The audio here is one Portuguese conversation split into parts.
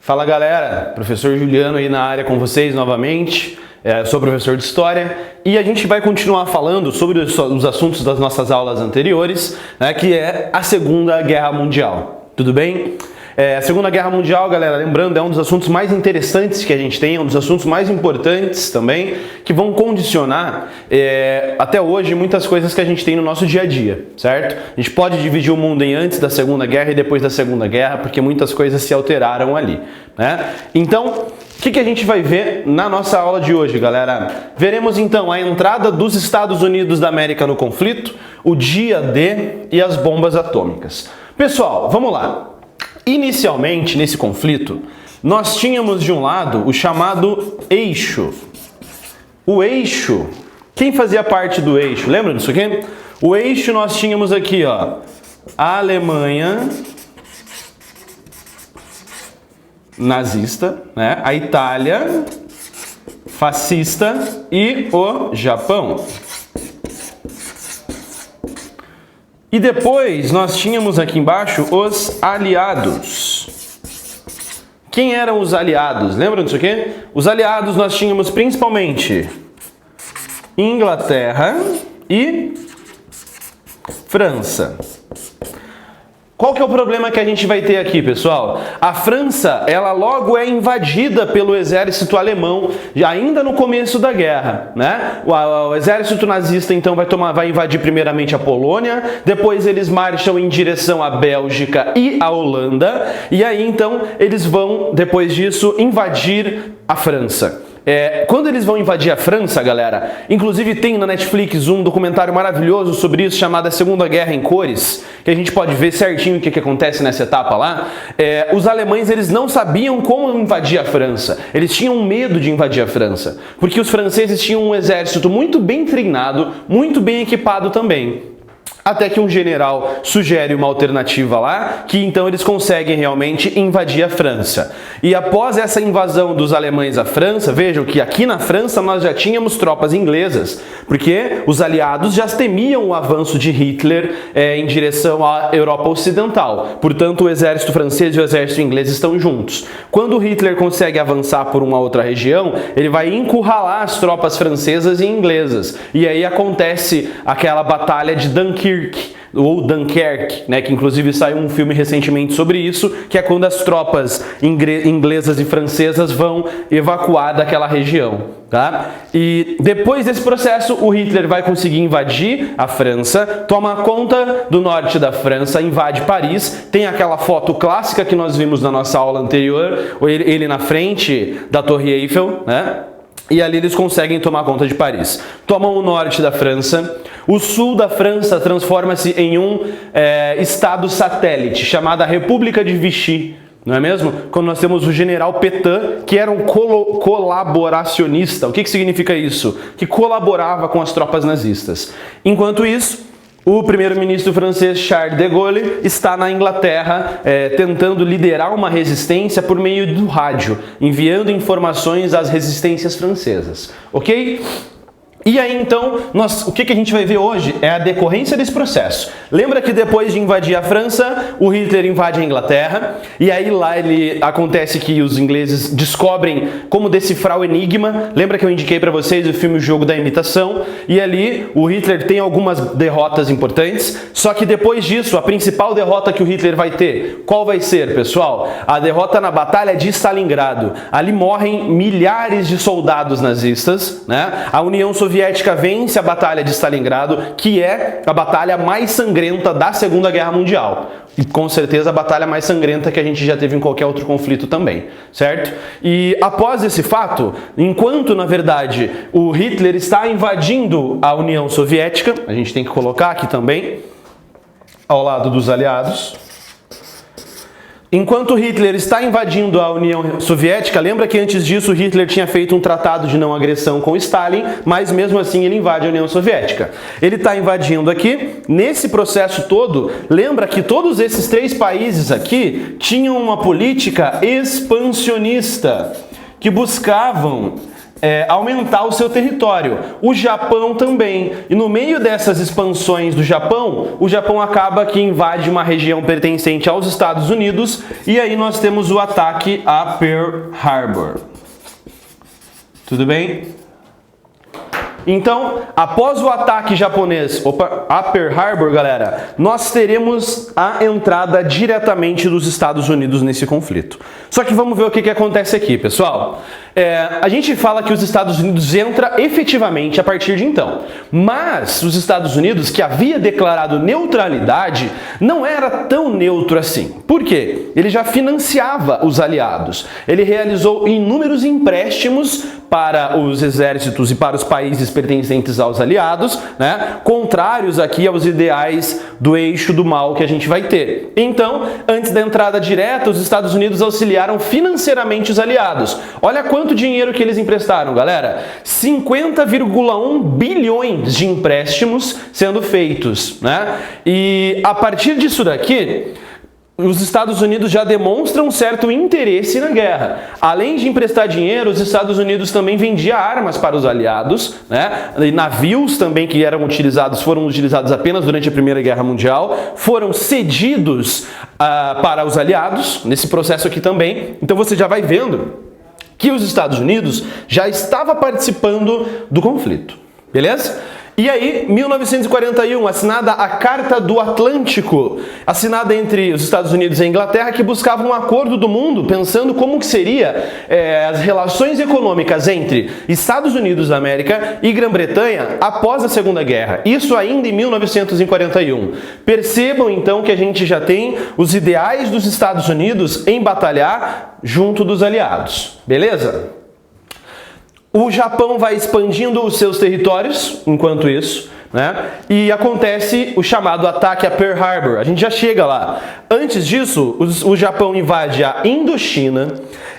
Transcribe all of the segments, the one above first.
Fala galera, professor Juliano aí na área com vocês novamente. Sou professor de História e a gente vai continuar falando sobre os assuntos das nossas aulas anteriores, né, que é a Segunda Guerra Mundial. Tudo bem? A Segunda Guerra Mundial, galera, lembrando, é um dos assuntos mais interessantes que a gente tem, é um dos assuntos mais importantes também, que vão condicionar até hoje muitas coisas que a gente tem no nosso dia a dia, certo? A gente pode dividir o mundo em antes da Segunda Guerra e depois da Segunda Guerra, porque muitas coisas se alteraram ali, né? Então, o que a gente vai ver na nossa aula de hoje, galera? Veremos então a entrada dos Estados Unidos da América no conflito, o dia D e as bombas atômicas. Pessoal, vamos lá. Inicialmente, nesse conflito, nós tínhamos de um lado o chamado eixo. O eixo, quem fazia parte do eixo? Lembra disso aqui? O eixo nós tínhamos aqui, ó, a Alemanha nazista, né? A Itália fascista e o Japão. E depois nós tínhamos aqui embaixo os aliados. Quem eram os aliados? Lembram disso aqui? Os aliados nós tínhamos principalmente Inglaterra e França. Qual que é o problema que a gente vai ter aqui, pessoal? A França, ela logo é invadida pelo exército alemão, ainda no começo da guerra, né? O exército nazista, então, vai invadir primeiramente a Polônia, depois eles marcham em direção à Bélgica e à Holanda, e aí, então, eles vão, depois disso, invadir a França. Quando eles vão invadir a França, galera, inclusive tem na Netflix um documentário maravilhoso sobre isso, chamado A Segunda Guerra em Cores, que a gente pode ver certinho o que acontece nessa etapa lá. Os alemães, eles não sabiam como invadir a França, eles tinham medo de invadir a França, porque os franceses tinham um exército muito bem treinado, muito bem equipado também. Até que um general sugere uma alternativa lá, que então eles conseguem realmente invadir a França. E após essa invasão dos alemães à França, vejam que aqui na França nós já tínhamos tropas inglesas, porque os aliados já temiam o avanço de Hitler em direção à Europa Ocidental. Portanto, o exército francês e o exército inglês estão juntos. Quando Hitler consegue avançar por uma outra região, ele vai encurralar as tropas francesas e inglesas. E aí acontece aquela batalha de Dunkirk, ou Dunkerque, né, que inclusive saiu um filme recentemente sobre isso, que é quando as tropas inglesas e francesas vão evacuar daquela região, tá? E depois desse processo, o Hitler vai conseguir invadir a França, toma conta do norte da França, invade Paris, tem aquela foto clássica que nós vimos na nossa aula anterior, ele na frente da Torre Eiffel, né? E ali eles conseguem tomar conta de Paris. Tomam o norte da França. O sul da França transforma-se em um estado satélite, chamado República de Vichy, não é mesmo? Quando nós temos o general Pétain, que era um colaboracionista. O que significa isso? Que colaborava com as tropas nazistas. Enquanto isso, o primeiro-ministro francês Charles de Gaulle está na Inglaterra tentando liderar uma resistência por meio do rádio, enviando informações às resistências francesas, ok? E aí então, o que a gente vai ver hoje é a decorrência desse processo. Lembra que depois de invadir a França, o Hitler invade a Inglaterra, e aí lá acontece que os ingleses descobrem como decifrar o enigma. Lembra que eu indiquei para vocês o filme O Jogo da Imitação? E ali o Hitler tem algumas derrotas importantes, só que depois disso, a principal derrota que o Hitler vai ter, qual vai ser, pessoal? A derrota na Batalha de Stalingrado. Ali morrem milhares de soldados nazistas, né? A União Soviética vence a Batalha de Stalingrado, que é a batalha mais sangrenta da Segunda Guerra Mundial. E com certeza a batalha mais sangrenta que a gente já teve em qualquer outro conflito também, certo? E após esse fato, enquanto na verdade o Hitler está invadindo a União Soviética, a gente tem que colocar aqui também, ao lado dos aliados, enquanto Hitler está invadindo a União Soviética, lembra que antes disso Hitler tinha feito um tratado de não agressão com Stalin, mas mesmo assim ele invade a União Soviética. Ele está invadindo aqui, nesse processo todo, lembra que todos esses três países aqui tinham uma política expansionista, que buscavam aumentar o seu território. O Japão também. E no meio dessas expansões do Japão, o Japão acaba que invade uma região pertencente aos Estados Unidos, e aí nós temos o ataque a Pearl Harbor. Tudo bem? Então, após o ataque japonês a Pearl Harbor, galera, nós teremos a entrada diretamente dos Estados Unidos nesse conflito. Só que vamos ver o que acontece aqui, pessoal. A gente fala que os Estados Unidos entra efetivamente a partir de então. Mas os Estados Unidos, que havia declarado neutralidade, não era tão neutro assim. Por quê? Ele já financiava os aliados. Ele realizou inúmeros empréstimos para os exércitos e para os países pertencentes aos aliados, né? Contrários aqui aos ideais do eixo do mal que a gente vai ter. Então, antes da entrada direta, os Estados Unidos auxiliaram financeiramente os aliados. Olha quanto dinheiro que eles emprestaram, galera. 50,1 bilhões de empréstimos sendo feitos, né? E a partir disso daqui, os Estados Unidos já demonstram um certo interesse na guerra. Além de emprestar dinheiro, os Estados Unidos também vendiam armas para os aliados, né? E navios também que foram utilizados apenas durante a Primeira Guerra Mundial, foram cedidos para os aliados, nesse processo aqui também. Então você já vai vendo que os Estados Unidos já estava participando do conflito, beleza? E aí, 1941, assinada a Carta do Atlântico, assinada entre os Estados Unidos e a Inglaterra, que buscava um acordo do mundo, pensando como que seria as relações econômicas entre Estados Unidos da América e Grã-Bretanha após a Segunda Guerra. Isso ainda em 1941. Percebam então que a gente já tem os ideais dos Estados Unidos em batalhar junto dos aliados, beleza? O Japão vai expandindo os seus territórios enquanto isso, né? E acontece o chamado ataque a Pearl Harbor. A gente já chega lá. Antes disso, o Japão invade a Indochina,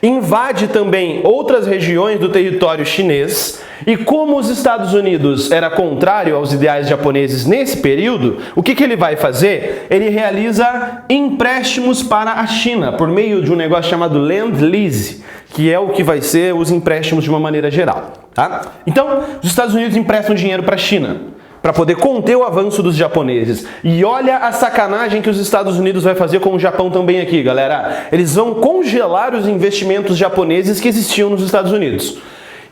invade também outras regiões do território chinês, e como os Estados Unidos era contrário aos ideais japoneses nesse período, o que ele vai fazer? Ele realiza empréstimos para a China, por meio de um negócio chamado Land-Lease, que é o que vai ser os empréstimos de uma maneira geral, tá? Então, os Estados Unidos emprestam dinheiro para a China, para poder conter o avanço dos japoneses. E olha a sacanagem que os Estados Unidos vai fazer com o Japão também aqui, galera. Eles vão congelar os investimentos japoneses que existiam nos Estados Unidos.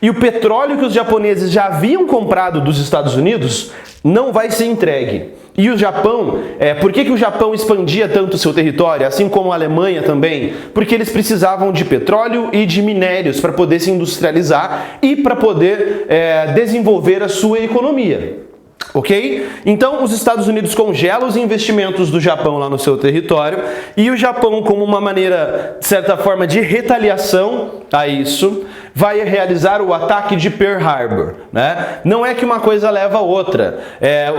E o petróleo que os japoneses já haviam comprado dos Estados Unidos não vai ser entregue. E o Japão, por que o Japão expandia tanto o seu território, assim como a Alemanha também? Porque eles precisavam de petróleo e de minérios para poder se industrializar e para poder desenvolver a sua economia. Ok? Então, os Estados Unidos congelam os investimentos do Japão lá no seu território, e o Japão, como uma maneira, de certa forma, de retaliação a isso, vai realizar o ataque de Pearl Harbor, né? Não é que uma coisa leva a outra.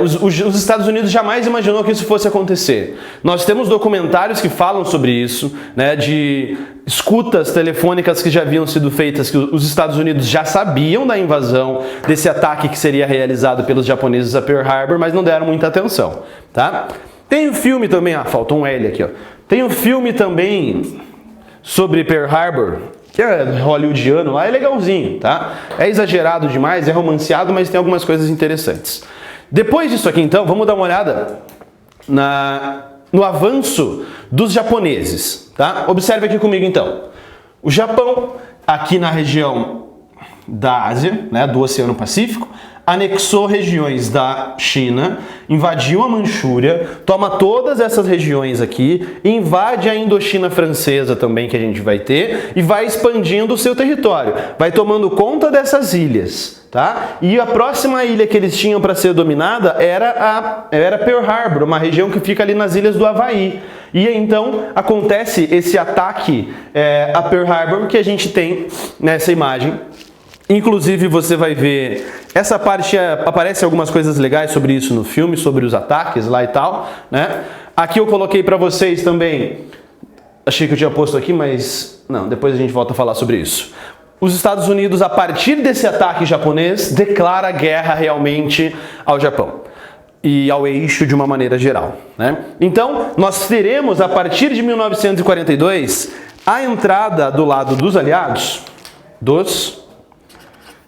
Os Estados Unidos jamais imaginou que isso fosse acontecer. Nós temos documentários que falam sobre isso, né? De escutas telefônicas que já haviam sido feitas, que os Estados Unidos já sabiam da invasão, desse ataque que seria realizado pelos japoneses a Pearl Harbor, mas não deram muita atenção, tá? Tem um filme também, faltou um L aqui, ó. Tem um filme também sobre Pearl Harbor, que é hollywoodiano lá, é legalzinho, tá? É exagerado demais, é romanceado, mas tem algumas coisas interessantes. Depois disso aqui, então, vamos dar uma olhada no avanço dos japoneses, tá? Observe aqui comigo, então. O Japão, aqui na região da Ásia, né, do Oceano Pacífico, anexou regiões da China, invadiu a Manchúria, toma todas essas regiões aqui, invade a Indochina francesa também, que a gente vai ter, e vai expandindo o seu território, vai tomando conta dessas ilhas, tá? E a próxima ilha que eles tinham para ser dominada era Pearl Harbor, uma região que fica ali nas ilhas do Havaí. E então acontece esse ataque a Pearl Harbor que a gente tem nessa imagem. Inclusive você vai ver, essa parte aparece algumas coisas legais sobre isso no filme, sobre os ataques lá e tal, né? Aqui eu coloquei para vocês também, achei que eu tinha posto aqui, mas não, depois a gente volta a falar sobre isso. Os Estados Unidos, a partir desse ataque japonês, declara guerra realmente ao Japão e ao eixo de uma maneira geral, né? Então, nós teremos, a partir de 1942, a entrada do lado dos aliados,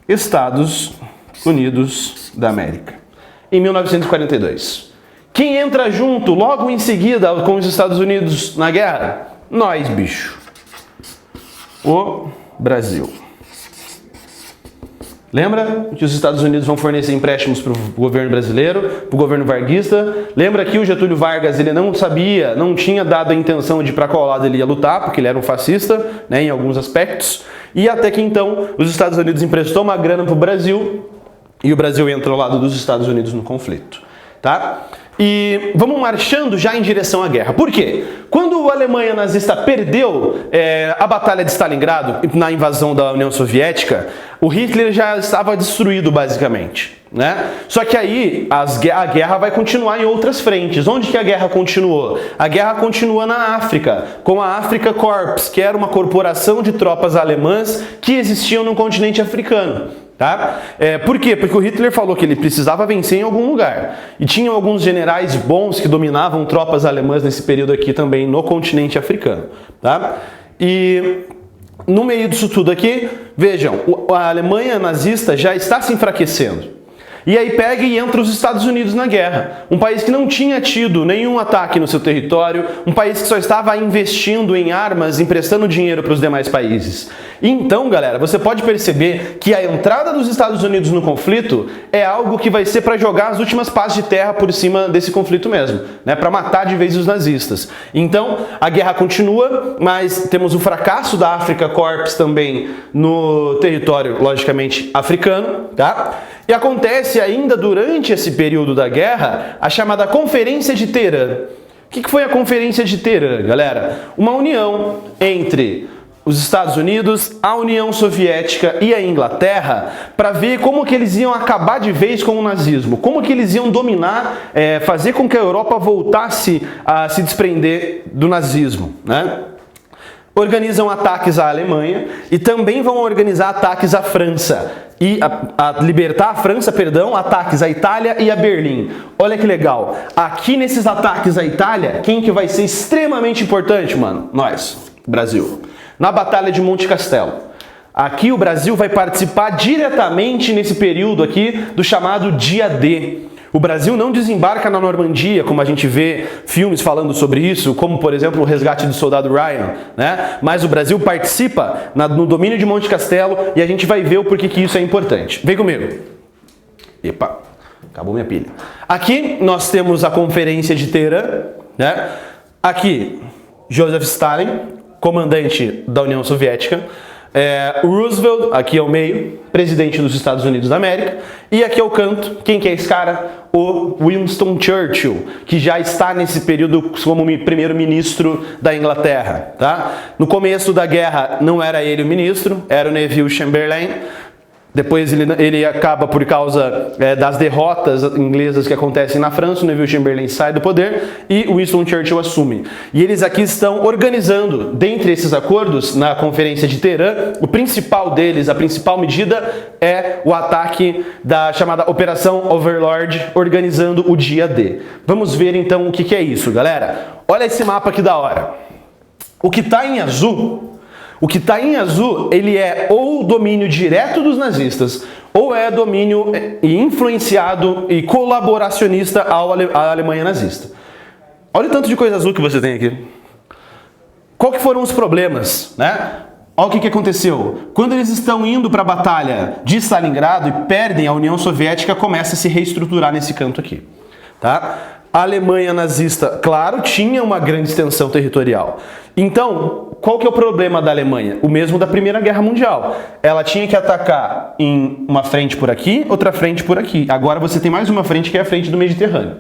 Estados Unidos da América, em 1942. Quem entra junto logo em seguida com os Estados Unidos na guerra? Nós, bicho. O Brasil. Lembra que os Estados Unidos vão fornecer empréstimos para o governo brasileiro, para o governo varguista? Lembra que o Getúlio Vargas ele não sabia, não tinha dado a intenção de para qual lado ele ia lutar, porque ele era um fascista, né, em alguns aspectos. E até que então os Estados Unidos emprestou uma grana para o Brasil e o Brasil entra ao lado dos Estados Unidos no conflito, tá? E vamos marchando já em direção à guerra. Por quê? Quando a Alemanha nazista perdeu a Batalha de Stalingrado na invasão da União Soviética, o Hitler já estava destruído basicamente, né? Só que aí a guerra vai continuar em outras frentes. Onde que a guerra continuou? A guerra continua na África, com a Afrika Korps, que era uma corporação de tropas alemãs que existiam no continente africano. Tá? Por quê? Porque o Hitler falou que ele precisava vencer em algum lugar. E tinham alguns generais bons que dominavam tropas alemãs nesse período aqui também no continente africano. Tá? E no meio disso tudo aqui, vejam, a Alemanha nazista já está se enfraquecendo. E aí pega e entra os Estados Unidos na guerra. Um país que não tinha tido nenhum ataque no seu território, um país que só estava investindo em armas, emprestando dinheiro para os demais países. Então, galera, você pode perceber que a entrada dos Estados Unidos no conflito é algo que vai ser para jogar as últimas pás de terra por cima desse conflito mesmo, né? Para matar de vez os nazistas. Então, a guerra continua, mas temos o fracasso da Afrika Korps também no território, logicamente, africano, tá? E acontece ainda durante esse período da guerra a chamada Conferência de Teherã. O que foi a Conferência de Teherã, galera? Uma união entre os Estados Unidos, a União Soviética e a Inglaterra para ver como que eles iam acabar de vez com o nazismo, como que eles iam dominar, fazer com que a Europa voltasse a se desprender do nazismo, né? Organizam ataques à Alemanha e também vão organizar ataques à França e a libertar a França, perdão, ataques à Itália e a Berlim. Olha que legal. Aqui nesses ataques à Itália, quem que vai ser extremamente importante, mano? Nós, Brasil. Na Batalha de Monte Castelo. Aqui o Brasil vai participar diretamente nesse período aqui do chamado Dia D. O Brasil não desembarca na Normandia, como a gente vê filmes falando sobre isso, como, por exemplo, o Resgate do Soldado Ryan, né? Mas o Brasil participa no domínio de Monte Castelo e a gente vai ver o porquê que isso é importante. Vem comigo. Epa, acabou minha pilha. Aqui nós temos a Conferência de Teherã, né? Aqui, Joseph Stalin, comandante da União Soviética. Roosevelt, aqui ao meio, presidente dos Estados Unidos da América, e aqui ao canto, quem que é esse cara? O Winston Churchill, que já está nesse período como primeiro-ministro da Inglaterra, tá? No começo da guerra não era ele o ministro, era o Neville Chamberlain. Depois ele acaba por causa das derrotas inglesas que acontecem na França, o Neville Chamberlain sai do poder e o Winston Churchill assume. E eles aqui estão organizando, dentre esses acordos, na Conferência de Teherã, o principal deles, a principal medida é o ataque da chamada Operação Overlord, organizando o Dia D. Vamos ver então o que é isso, galera. Olha esse mapa que da hora. O que está em azul... ele é ou domínio direto dos nazistas, ou é domínio influenciado e colaboracionista à Alemanha nazista. Olha o tanto de coisa azul que você tem aqui. Qual que foram os problemas, né? Olha o que aconteceu. Quando eles estão indo para a batalha de Stalingrado e perdem, a União Soviética começa a se reestruturar nesse canto aqui, tá? A Alemanha nazista, claro, tinha uma grande extensão territorial. Então, qual que é o problema da Alemanha? O mesmo da Primeira Guerra Mundial. Ela tinha que atacar em uma frente por aqui, outra frente por aqui. Agora você tem mais uma frente que é a frente do Mediterrâneo.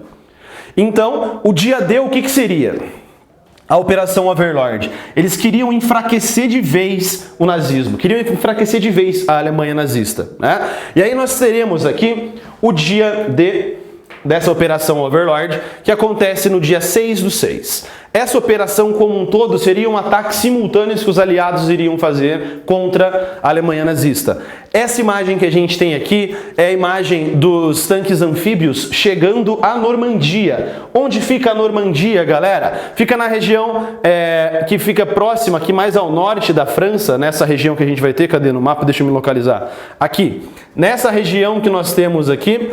Então, o Dia D, o que seria? A Operação Overlord. Eles queriam enfraquecer de vez o nazismo, queriam enfraquecer de vez a Alemanha nazista, né? E aí nós teremos aqui o Dia D dessa Operação Overlord, que acontece no dia 6/6. Essa operação como um todo seria um ataque simultâneo que os aliados iriam fazer contra a Alemanha nazista. Essa imagem que a gente tem aqui é a imagem dos tanques anfíbios chegando à Normandia. Onde fica a Normandia, galera? Fica na região que fica próxima, aqui mais ao norte da França, nessa região que a gente vai ter, cadê no mapa? Deixa eu me localizar. Aqui, nessa região que nós temos aqui,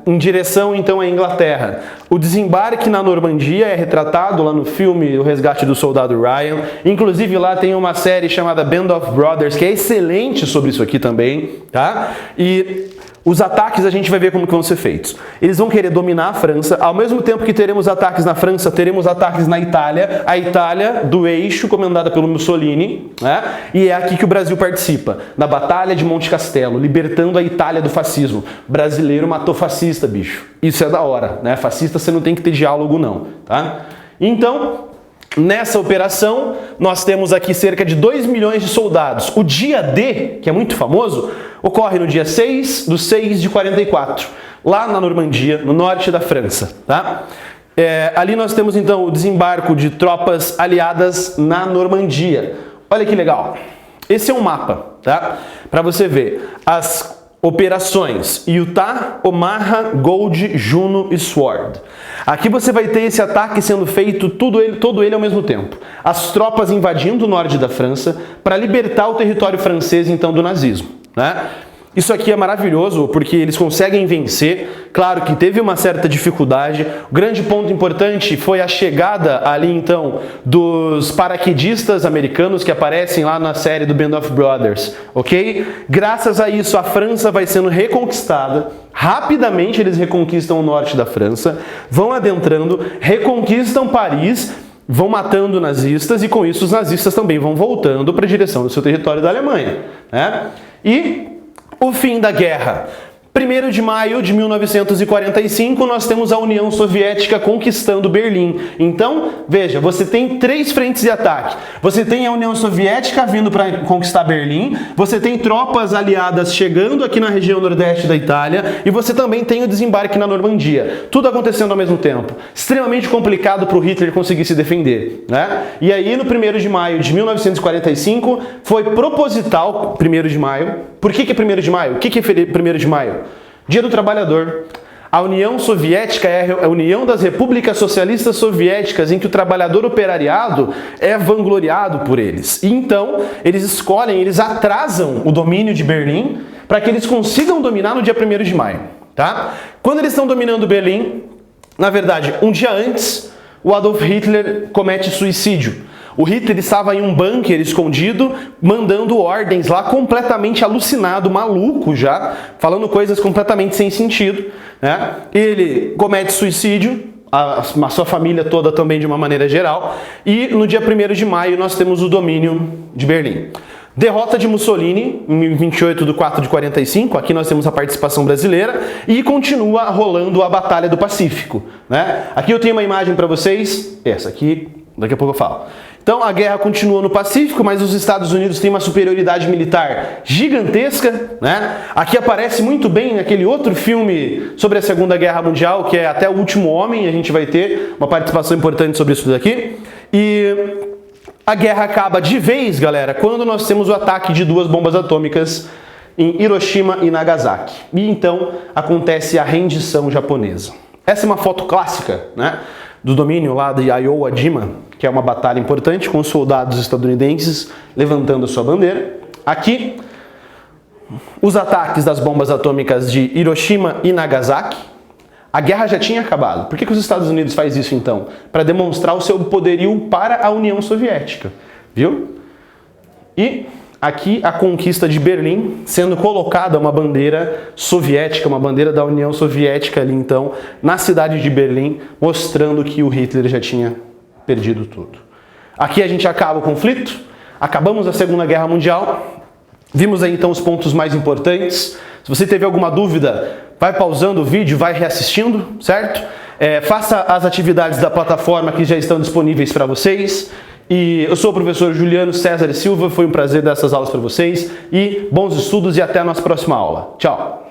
em direção então à Inglaterra. O desembarque na Normandia é retratado lá no filme O Resgate do Soldado Ryan. Inclusive lá tem uma série chamada Band of Brothers, que é excelente sobre isso aqui também, tá? E os ataques a gente vai ver como que vão ser feitos. Eles vão querer dominar a França, ao mesmo tempo que teremos ataques na França, teremos ataques na Itália, a Itália do eixo, comandada pelo Mussolini, né? E é aqui que o Brasil participa, na Batalha de Monte Castelo, libertando a Itália do fascismo. Brasileiro matou fascista, bicho. Isso é da hora, né? Fascista você não tem que ter diálogo não, tá? Então, nessa operação, nós temos aqui cerca de 2 milhões de soldados. O dia D, que é muito famoso, ocorre no dia 6 de 6 de 44, lá na Normandia, no norte da França. Tá? Ali nós temos então o desembarco de tropas aliadas na Normandia. Olha que legal. Esse é um mapa, tá? Para você ver as operações Utah, Omaha, Gold, Juno e Sword. Aqui você vai ter esse ataque sendo feito todo ele ao mesmo tempo. As tropas invadindo o norte da França para libertar o território francês então do nazismo, né? Isso aqui é maravilhoso porque eles conseguem vencer. Claro que teve uma certa dificuldade. O grande ponto importante foi a chegada ali então dos paraquedistas americanos que aparecem lá na série do Band of Brothers, ok? Graças a isso a França vai sendo reconquistada. Rapidamente eles reconquistam o norte da França, vão adentrando, reconquistam Paris, vão matando nazistas e com isso os nazistas também vão voltando para a direção do seu território da Alemanha, né? E o fim da guerra. 1º de maio de 1945, nós temos a União Soviética conquistando Berlim. Então, veja, você tem 3 frentes de ataque. Você tem a União Soviética vindo para conquistar Berlim, você tem tropas aliadas chegando aqui na região nordeste da Itália e você também tem o desembarque na Normandia. Tudo acontecendo ao mesmo tempo. Extremamente complicado para o Hitler conseguir se defender, né? E aí, no 1º de maio de 1945, foi proposital, 1º de maio. Por que é 1º de maio? O que é 1º de maio? Dia do Trabalhador. A União Soviética é a união das repúblicas socialistas soviéticas em que o trabalhador operariado é vangloriado por eles. E então, eles atrasam o domínio de Berlim para que eles consigam dominar no dia 1º de maio. Tá? Quando eles estão dominando Berlim, na verdade, um dia antes, o Adolf Hitler comete suicídio. O Hitler estava em um bunker escondido, mandando ordens lá, completamente alucinado, maluco já, falando coisas completamente sem sentido, né? Ele comete suicídio, a sua família toda também de uma maneira geral, e no dia 1º de maio nós temos o domínio de Berlim. Derrota de Mussolini, em 28 de 4 de 45, aqui nós temos a participação brasileira, e continua rolando a Batalha do Pacífico, né? Aqui eu tenho uma imagem para vocês, essa aqui, daqui a pouco eu falo. Então a guerra continua no Pacífico, mas os Estados Unidos têm uma superioridade militar gigantesca, né? Aqui aparece muito bem aquele outro filme sobre a Segunda Guerra Mundial, que é Até o Último Homem, a gente vai ter uma participação importante sobre isso daqui. E a guerra acaba de vez, galera, quando nós temos o ataque de 2 bombas atômicas em Hiroshima e Nagasaki. E então acontece a rendição japonesa. Essa é uma foto clássica, né, do domínio lá de Iowa Jima, que é uma batalha importante com os soldados estadunidenses levantando a sua bandeira. Aqui, os ataques das bombas atômicas de Hiroshima e Nagasaki. A guerra já tinha acabado. Por que os Estados Unidos faz isso então? Para demonstrar o seu poderio para a União Soviética, viu? E aqui a conquista de Berlim, sendo colocada uma bandeira soviética, uma bandeira da União Soviética ali então, na cidade de Berlim, mostrando que o Hitler já tinha perdido tudo. Aqui a gente acaba o conflito, acabamos a Segunda Guerra Mundial, vimos aí então os pontos mais importantes. Se você teve alguma dúvida, vai pausando o vídeo, vai reassistindo, certo? Faça as atividades da plataforma que já estão disponíveis para vocês. E eu sou o professor Juliano César Silva, foi um prazer dar essas aulas para vocês e bons estudos e até a nossa próxima aula. Tchau!